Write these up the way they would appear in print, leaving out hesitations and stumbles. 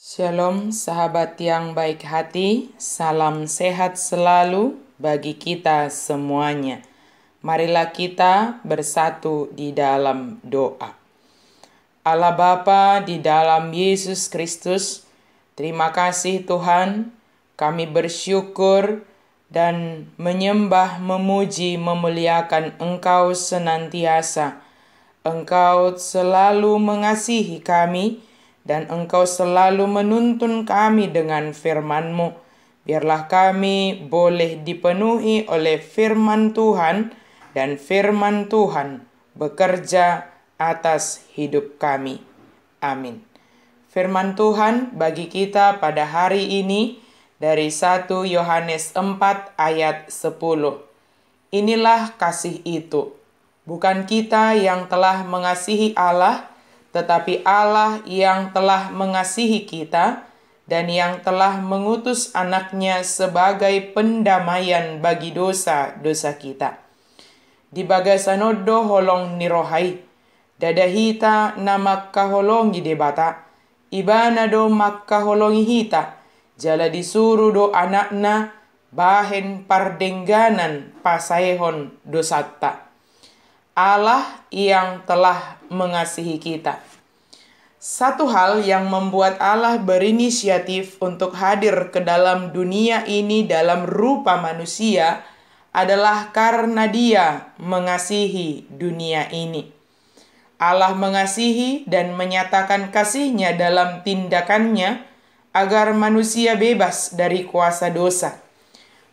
Shalom sahabat yang baik hati, salam sehat selalu bagi kita semuanya. Marilah kita bersatu di dalam doa. Allah Bapa di dalam Yesus Kristus, terima kasih Tuhan, kami bersyukur dan menyembah, memuji, memuliakan Engkau senantiasa. Engkau selalu mengasihi kami, dan Engkau selalu menuntun kami dengan firman-Mu. Biarlah kami boleh dipenuhi oleh firman Tuhan, dan firman Tuhan bekerja atas hidup kami. Amin. Firman Tuhan bagi kita pada hari ini dari 1 Yohanes 4 ayat 10. Inilah kasih itu, bukan kita yang telah mengasihi Allah, tetapi Allah yang telah mengasihi kita dan yang telah mengutus anaknya sebagai pendamaian bagi dosa-dosa kita. Di bagasanodo holong nirohai, dadahita na makkaholongi debata, ibana do makkaholongi hita, jala disuruh do anakna bahen pardengganan pasaehon dosatta. Allah yang telah mengasihi kita. Satu hal yang membuat Allah berinisiatif untuk hadir ke dalam dunia ini dalam rupa manusia adalah karena Dia mengasihi dunia ini. Allah mengasihi dan menyatakan kasih-Nya dalam tindakannya agar manusia bebas dari kuasa dosa.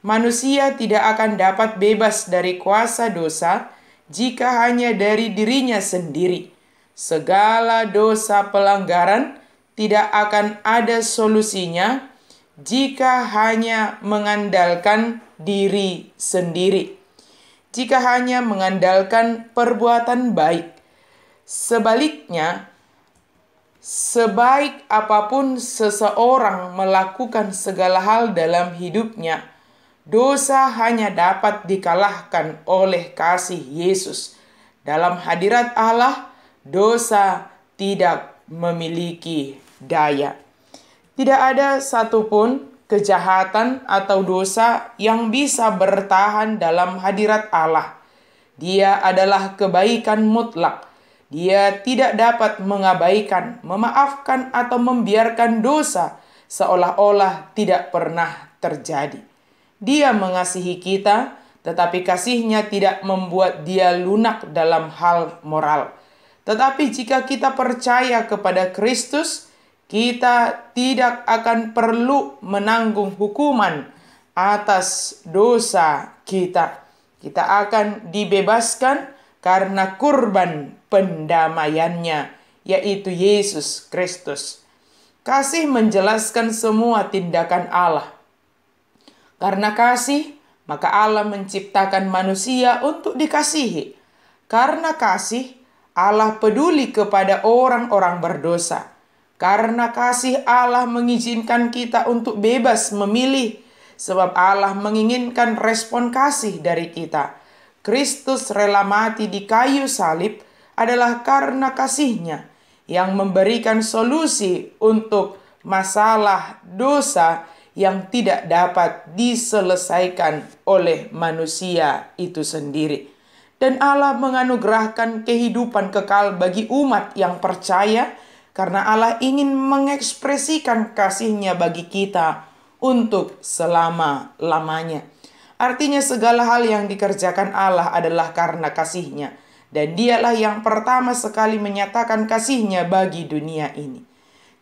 Manusia tidak akan dapat bebas dari kuasa dosa jika hanya dari dirinya sendiri. Segala dosa pelanggaran tidak akan ada solusinya jika hanya mengandalkan diri sendiri. Jika hanya mengandalkan perbuatan baik. Sebaliknya, sebaik apapun seseorang melakukan segala hal dalam hidupnya, dosa hanya dapat dikalahkan oleh kasih Yesus. Dalam hadirat Allah, dosa tidak memiliki daya. Tidak ada satupun kejahatan atau dosa yang bisa bertahan dalam hadirat Allah. Dia adalah kebaikan mutlak. Dia tidak dapat mengabaikan, memaafkan, atau membiarkan dosa seolah-olah tidak pernah terjadi. Dia mengasihi kita, tetapi kasih-Nya tidak membuat Dia lunak dalam hal moral. Tetapi jika kita percaya kepada Kristus, kita tidak akan perlu menanggung hukuman atas dosa kita. Kita akan dibebaskan karena kurban pendamaiannya, yaitu Yesus Kristus. Kasih menjelaskan semua tindakan Allah. Karena kasih, maka Allah menciptakan manusia untuk dikasihi. Karena kasih, Allah peduli kepada orang-orang berdosa. Karena kasih, Allah mengizinkan kita untuk bebas memilih, sebab Allah menginginkan respon kasih dari kita. Kristus rela mati di kayu salib adalah karena kasih-Nya yang memberikan solusi untuk masalah dosa yang tidak dapat diselesaikan oleh manusia itu sendiri. Dan Allah menganugerahkan kehidupan kekal bagi umat yang percaya, karena Allah ingin mengekspresikan kasih-Nya bagi kita untuk selama-lamanya. Artinya segala hal yang dikerjakan Allah adalah karena kasih-Nya. Dan Dialah yang pertama sekali menyatakan kasih-Nya bagi dunia ini.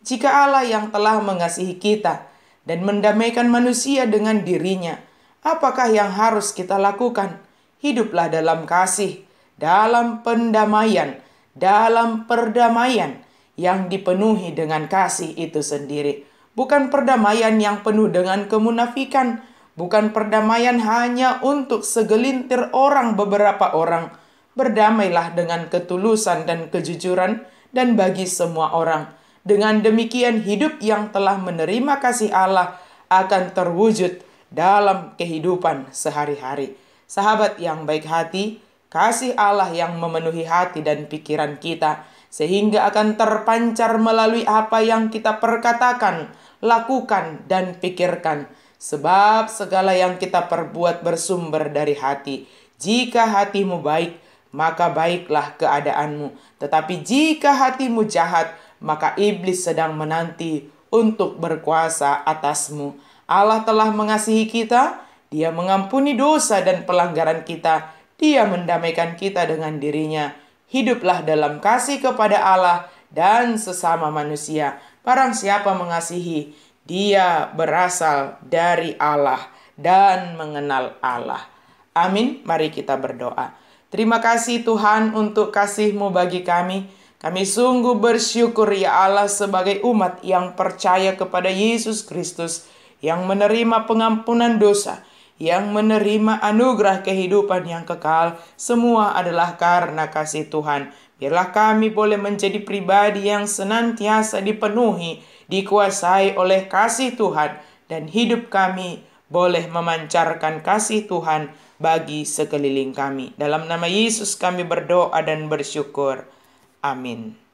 Jika Allah yang telah mengasihi kita dan mendamaikan manusia dengan diri-Nya, apakah yang harus kita lakukan? Hiduplah dalam kasih, dalam pendamaian, dalam perdamaian yang dipenuhi dengan kasih itu sendiri. Bukan perdamaian yang penuh dengan kemunafikan, bukan perdamaian hanya untuk segelintir orang, beberapa orang. Berdamailah dengan ketulusan dan kejujuran dan bagi semua orang. Dengan demikian hidup yang telah menerima kasih Allah akan terwujud dalam kehidupan sehari-hari. Sahabat yang baik hati, kasih Allah yang memenuhi hati dan pikiran kita sehingga akan terpancar melalui apa yang kita perkatakan, lakukan, dan pikirkan. Sebab segala yang kita perbuat bersumber dari hati. Jika hatimu baik, maka baiklah keadaanmu. Tetapi jika hatimu jahat, maka iblis sedang menanti untuk berkuasa atasmu. Allah telah mengasihi kita, Dia mengampuni dosa dan pelanggaran kita, Dia mendamaikan kita dengan dirinya. Hiduplah dalam kasih kepada Allah dan sesama manusia. Barang siapa mengasihi, dia berasal dari Allah dan mengenal Allah. Amin. Mari kita berdoa. Terima kasih Tuhan untuk kasih-Mu bagi kami. Kami sungguh bersyukur ya Allah sebagai umat yang percaya kepada Yesus Kristus, yang menerima pengampunan dosa, yang menerima anugerah kehidupan yang kekal. Semua adalah karena kasih Tuhan. Biarlah kami boleh menjadi pribadi yang senantiasa dipenuhi, dikuasai oleh kasih Tuhan, dan hidup kami boleh memancarkan kasih Tuhan bagi sekeliling kami. Dalam nama Yesus kami berdoa dan bersyukur. Amin.